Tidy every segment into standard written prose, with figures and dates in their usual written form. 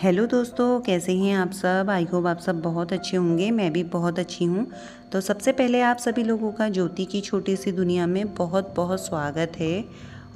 Hello दोस्तों, कैसे हैं आप सब। आई होप आप सब बहुत अच्छे होंगे। मैं भी बहुत अच्छी हूँ। तो सबसे पहले आप सभी लोगों का ज्योति की छोटी सी दुनिया में बहुत बहुत स्वागत है।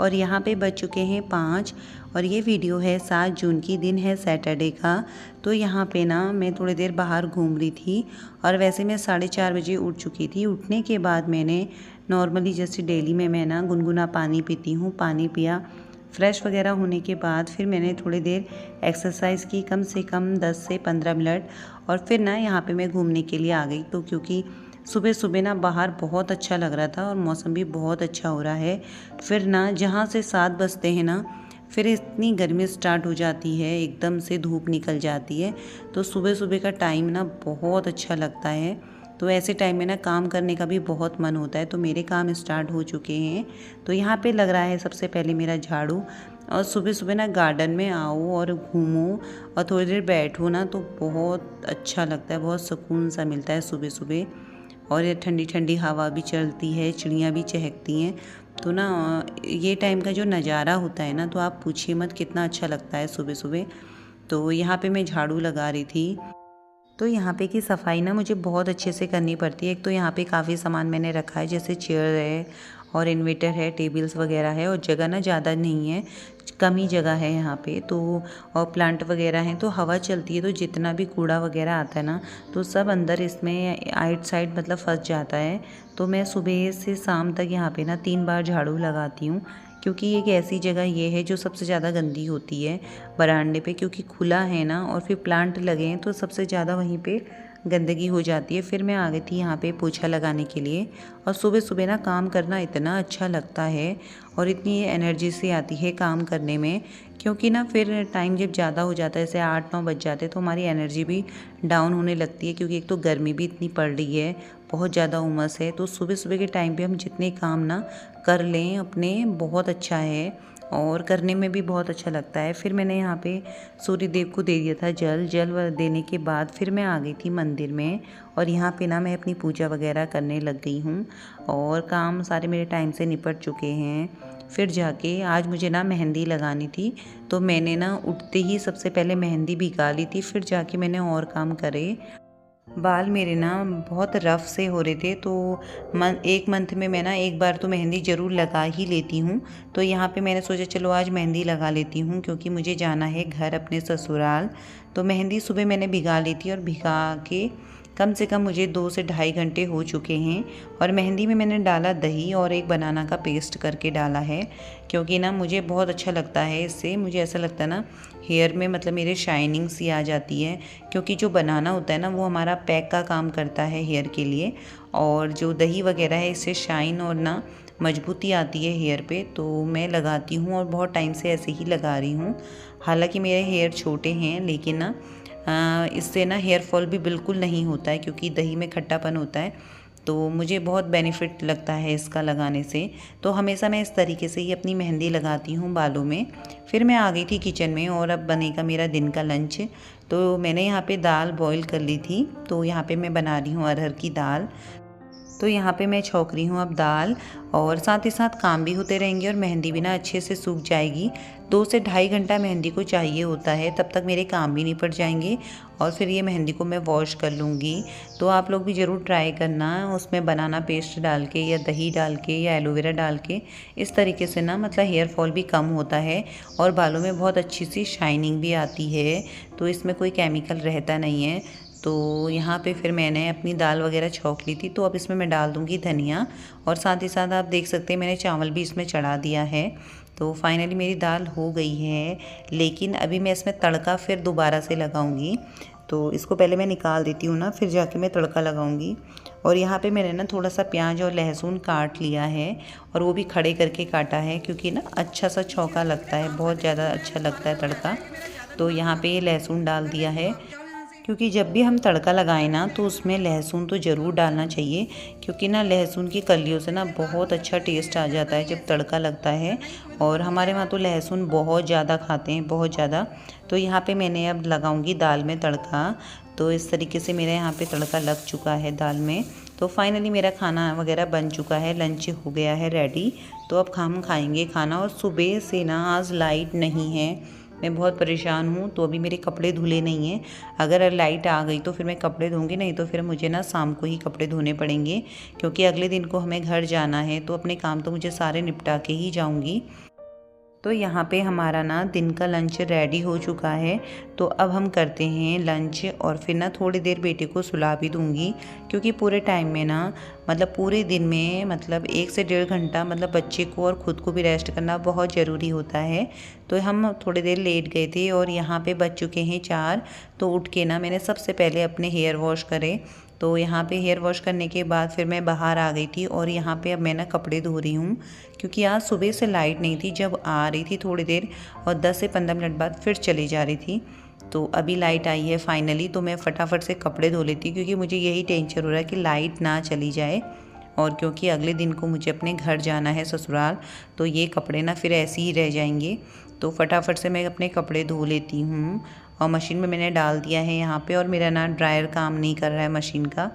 और यहाँ पे बज चुके हैं 5 और ये वीडियो है 7 जून की, दिन है सैटरडे का। तो यहाँ पे ना मैं थोड़ी देर बाहर घूम रही थी और वैसे मैं 4:30 बजे उठ चुकी थी। उठने के बाद मैंने नॉर्मली जैसे डेली में मैं ना गुनगुना पानी पीती हूँ, पानी पिया। फ्रेश वगैरह होने के बाद फिर मैंने थोड़ी देर एक्सरसाइज की, कम से कम 10 से 15 मिनट। और फिर ना यहाँ पे मैं घूमने के लिए आ गई। तो क्योंकि सुबह सुबह ना बाहर बहुत अच्छा लग रहा था और मौसम भी बहुत अच्छा हो रहा है। फिर ना जहाँ से 7 बजते हैं ना, फिर इतनी गर्मी स्टार्ट हो जाती है, एकदम से धूप निकल जाती है। तो सुबह सुबह का टाइम ना बहुत अच्छा लगता है। तो ऐसे टाइम में ना काम करने का भी बहुत मन होता है। तो मेरे काम स्टार्ट हो चुके हैं। तो यहाँ पे लग रहा है सबसे पहले मेरा झाड़ू। और सुबह सुबह ना गार्डन में आओ और घूमो और थोड़ी देर बैठो ना, तो बहुत अच्छा लगता है, बहुत सुकून सा मिलता है सुबह सुबह। और ये ठंडी ठंडी हवा भी चलती है, चिड़ियाँ भी चहकती हैं। तो ना ये टाइम का जो नज़ारा होता है ना, तो आप पूछिए मत कितना अच्छा लगता है सुबह सुबह। तो यहाँ पे मैं झाड़ू लगा रही थी। तो यहाँ पे की सफाई ना मुझे बहुत अच्छे से करनी पड़ती है। एक तो यहाँ पे काफ़ी सामान मैंने रखा है, जैसे चेयर है और इन्वर्टर है, टेबल्स वगैरह है। और जगह ना ज़्यादा नहीं है, कम ही जगह है यहाँ पे। तो और प्लांट वगैरह हैं, तो हवा चलती है, तो जितना भी कूड़ा वगैरह आता है ना, तो सब अंदर इसमें आइट साइड मतलब फंस जाता है। तो मैं सुबह से शाम तक यहाँ पे ना 3 बार झाड़ू लगाती हूँ। क्योंकि एक ऐसी जगह ये है जो सबसे ज़्यादा गंदी होती है बरामदे पे, क्योंकि खुला है ना और फिर प्लांट लगे हैं, तो सबसे ज़्यादा वहीं पे गंदगी हो जाती है। फिर मैं आ गई थी यहाँ पे पोछा लगाने के लिए। और सुबह सुबह ना काम करना इतना अच्छा लगता है और इतनी एनर्जी से आती है काम करने में। क्योंकि ना फिर टाइम जब ज़्यादा हो जाता है, जैसे 8-9 बज जाते हैं, तो हमारी एनर्जी भी डाउन होने लगती है। क्योंकि एक तो गर्मी भी इतनी पड़ रही है, बहुत ज़्यादा उमस है। तो सुबह सुबह के टाइम पे हम जितने काम ना कर लें अपने, बहुत अच्छा है और करने में भी बहुत अच्छा लगता है। फिर मैंने यहाँ पे सूर्य देव को दे दिया था जल देने के बाद फिर मैं आ गई थी मंदिर में। और यहाँ पे ना मैं अपनी पूजा वगैरह करने लग गई हूँ और काम सारे मेरे टाइम से निपट चुके हैं। फिर जाके आज मुझे ना मेहंदी लगानी थी, तो मैंने ना उठते ही सबसे पहले मेहंदी भिगा ली थी। फिर जाके मैंने और काम करे। बाल मेरे ना बहुत रफ़ से हो रहे थे, तो एक मंथ में मैं ना एक बार तो मेहंदी ज़रूर लगा ही लेती हूँ। तो यहाँ पे मैंने सोचा चलो आज मेहंदी लगा लेती हूँ, क्योंकि मुझे जाना है घर अपने ससुराल। तो मेहंदी सुबह मैंने भिगा ली थी और भिगा के कम से कम मुझे 2 से ढाई घंटे हो चुके हैं। और मेहंदी में मैंने डाला दही और एक बनाना का पेस्ट करके डाला है, क्योंकि ना मुझे बहुत अच्छा लगता है इससे। मुझे ऐसा लगता है ना हेयर में मतलब मेरे शाइनिंग सी आ जाती है। क्योंकि जो बनाना होता है ना, वो हमारा पैक का काम करता है हेयर के लिए। और जो दही वगैरह है, इससे शाइन और ना मजबूती आती है हेयर पे। तो मैं लगाती हूँ और बहुत टाइम से ऐसे ही लगा रही हूँ। हालांकि मेरे हेयर छोटे हैं, लेकिन ना इससे ना हेयर फॉल भी बिल्कुल नहीं होता है, क्योंकि दही में खट्टापन होता है। तो मुझे बहुत बेनिफिट लगता है इसका लगाने से। तो हमेशा मैं इस तरीके से ही अपनी मेहंदी लगाती हूँ बालों में। फिर मैं आ गई थी किचन में और अब बनेगा मेरा दिन का लंच। तो मैंने यहाँ पे दाल बॉईल कर ली थी। तो यहाँ पे मैं बना रही हूँ अरहर की दाल। तो यहाँ पे मैं छौंक रही हूँ अब दाल, और साथ ही साथ काम भी होते रहेंगे और मेहंदी भी ना अच्छे से सूख जाएगी। 2 से ढाई घंटा मेहंदी को चाहिए होता है, तब तक मेरे काम भी निपट जाएंगे और फिर ये मेहंदी को मैं वॉश कर लूँगी। तो आप लोग भी ज़रूर ट्राई करना, उसमें बनाना पेस्ट डाल के या दही डाल के या एलोवेरा डाल के। इस तरीके से ना मतलब हेयर फॉल भी कम होता है और बालों में बहुत अच्छी सी शाइनिंग भी आती है। तो इसमें कोई केमिकल रहता नहीं है। तो यहाँ पे फिर मैंने अपनी दाल वगैरह छौंक ली थी। तो अब इसमें मैं डाल दूँगी धनिया, और साथ ही साथ आप देख सकते हैं मैंने चावल भी इसमें चढ़ा दिया है। तो फाइनली मेरी दाल हो गई है, लेकिन अभी मैं इसमें तड़का फिर दोबारा से लगाऊंगी। तो इसको पहले मैं निकाल देती हूँ ना, फिर जाके मैं तड़का लगाऊंगी। और यहाँ पे मैंने ना थोड़ा सा प्याज और लहसुन काट लिया है, और वो भी खड़े करके काटा है, क्योंकि ना अच्छा सा छौंका लगता है, बहुत ज़्यादा अच्छा लगता है तड़का। तो यहाँ पे ये लहसुन डाल दिया है, क्योंकि जब भी हम तड़का लगाएं ना, तो उसमें लहसुन तो ज़रूर डालना चाहिए। क्योंकि ना लहसुन की कलियों से ना बहुत अच्छा टेस्ट आ जाता है जब तड़का लगता है। और हमारे वहाँ तो लहसुन बहुत ज़्यादा खाते हैं, बहुत ज़्यादा। तो यहाँ पे मैंने अब लगाऊंगी दाल में तड़का। तो इस तरीके से मेरा यहाँ पे तड़का लग चुका है दाल में। तो फाइनली मेरा खाना वगैरह बन चुका है, लंच हो गया है रेडी। तो अब हम खाएंगे खाना। और सुबह से ना आज लाइट नहीं है, मैं बहुत परेशान हूँ। तो अभी मेरे कपड़े धुले नहीं हैं। अगर लाइट आ गई तो फिर मैं कपड़े धोऊंगी, नहीं तो फिर मुझे ना शाम को ही कपड़े धोने पड़ेंगे, क्योंकि अगले दिन को हमें घर जाना है। तो अपने काम तो मुझे सारे निपटा के ही जाऊँगी। तो यहाँ पे हमारा ना दिन का लंच रेडी हो चुका है। तो अब हम करते हैं लंच और फिर ना थोड़ी देर बेटे को सुला भी दूँगी, क्योंकि पूरे टाइम में ना मतलब पूरे दिन में मतलब 1 से 1.5 घंटा मतलब बच्चे को और ख़ुद को भी रेस्ट करना बहुत ज़रूरी होता है। तो हम थोड़ी देर लेट गए थे और यहाँ पे बज चुके हैं 4। तो उठ के ना मैंने सबसे पहले अपने हेयर वॉश करे। तो यहाँ पे हेयर वॉश करने के बाद फिर मैं बाहर आ गई थी और यहाँ पे अब मैं ना कपड़े धो रही हूँ, क्योंकि आज सुबह से लाइट नहीं थी। जब आ रही थी थोड़ी देर और 10 से 15 मिनट बाद फिर चली जा रही थी। तो अभी लाइट आई है फाइनली, तो मैं फटाफट से कपड़े धो लेती, क्योंकि मुझे यही टेंशन हो रहा है कि लाइट ना चली जाए। और क्योंकि अगले दिन को मुझे अपने घर जाना है ससुराल, तो ये कपड़े ना फिर ऐसे ही रह जाएंगे। तो फटाफट से मैं अपने कपड़े धो लेती हूँ और मशीन में मैंने डाल दिया है यहाँ पे। और मेरा ना ड्रायर काम नहीं कर रहा है मशीन का।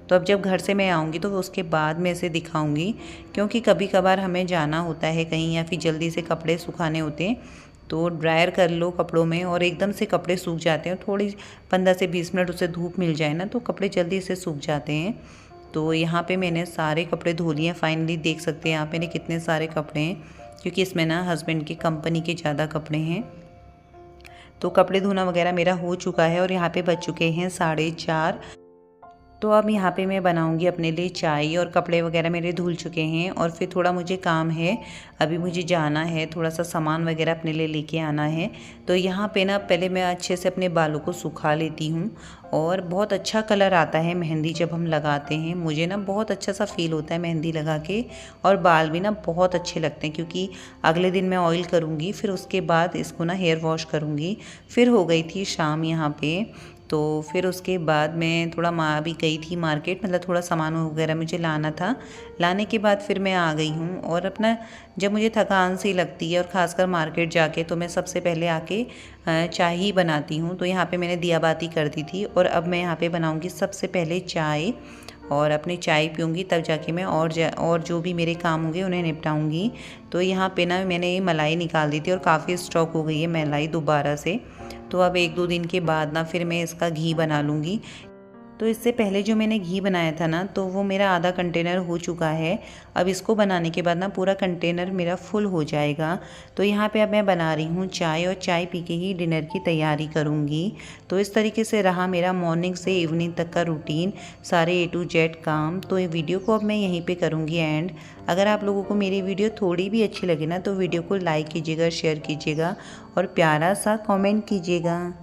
तो अब जब घर से मैं आऊँगी तो उसके बाद मैं इसे दिखाऊँगी, क्योंकि कभी कभार हमें जाना होता है कहीं या फिर जल्दी से कपड़े सुखाने होते हैं। तो ड्रायर कर लो कपड़ों में और एकदम से कपड़े सूख जाते हैं। थोड़ी 15 से 20 मिनट उसे धूप मिल जाए ना, तो कपड़े जल्दी से सूख जाते हैं। तो यहाँ पे मैंने सारे कपड़े धो लिए हैं फाइनली। देख सकते हैं यहाँ मैंने कितने सारे कपड़े हैं, क्योंकि इसमें ना हस्बैंड की कंपनी के ज़्यादा कपड़े हैं। तो कपड़े धोना वगैरह मेरा हो चुका है और यहाँ पे बज चुके हैं 4:30। तो अब यहाँ पे मैं बनाऊंगी अपने लिए चाय और कपड़े वगैरह मेरे धुल चुके हैं। और फिर थोड़ा मुझे काम है, अभी मुझे जाना है, थोड़ा सा सामान वगैरह अपने लिए लेके आना है। तो यहाँ पे ना पहले मैं अच्छे से अपने बालों को सुखा लेती हूँ। और बहुत अच्छा कलर आता है मेहंदी जब हम लगाते हैं। मुझे ना बहुत अच्छा सा फील होता है मेहंदी लगा के, और बाल भी ना बहुत अच्छे लगते हैं, क्योंकि अगले दिन मैं ऑयल करूँगी, फिर उसके बाद इसको ना हेयर वॉश करूँगी। फिर हो गई थी शाम यहाँ पे। तो फिर उसके बाद मैं थोड़ा माँ भी गई थी मार्केट, मतलब थोड़ा सामान वगैरह मुझे लाना था। लाने के बाद फिर मैं आ गई हूँ। और अपना जब मुझे थकान सी लगती है और ख़ासकर मार्केट जाके, तो मैं सबसे पहले आके चाय ही बनाती हूँ। तो यहाँ पे मैंने दिया बाती कर दी थी और अब मैं यहाँ पे बनाऊँगी सबसे पहले चाय। और अपनी चाय पीऊँगी तब जाके मैं और जो भी मेरे काम होंगे उन्हें निपटाऊँगी। तो यहाँ पे ना मैंने ये मलाई निकाल दी थी और काफ़ी स्टॉक हो गई है मलाई दोबारा से। तो अब 1-2 दिन के बाद ना फिर मैं इसका घी बना लूँगी। तो इससे पहले जो मैंने घी बनाया था ना, तो वो मेरा आधा कंटेनर हो चुका है। अब इसको बनाने के बाद ना पूरा कंटेनर मेरा फुल हो जाएगा। तो यहाँ पे अब मैं बना रही हूँ चाय, और चाय पी के ही डिनर की तैयारी करूँगी। तो इस तरीके से रहा मेरा मॉर्निंग से इवनिंग तक का रूटीन, सारे A to Z काम। तो ये वीडियो को अब मैं यहीं पे करूँगी एंड। अगर आप लोगों को मेरी वीडियो थोड़ी भी अच्छी लगे ना, तो वीडियो को लाइक कीजिएगा, शेयर कीजिएगा और प्यारा सा कमेंट कीजिएगा।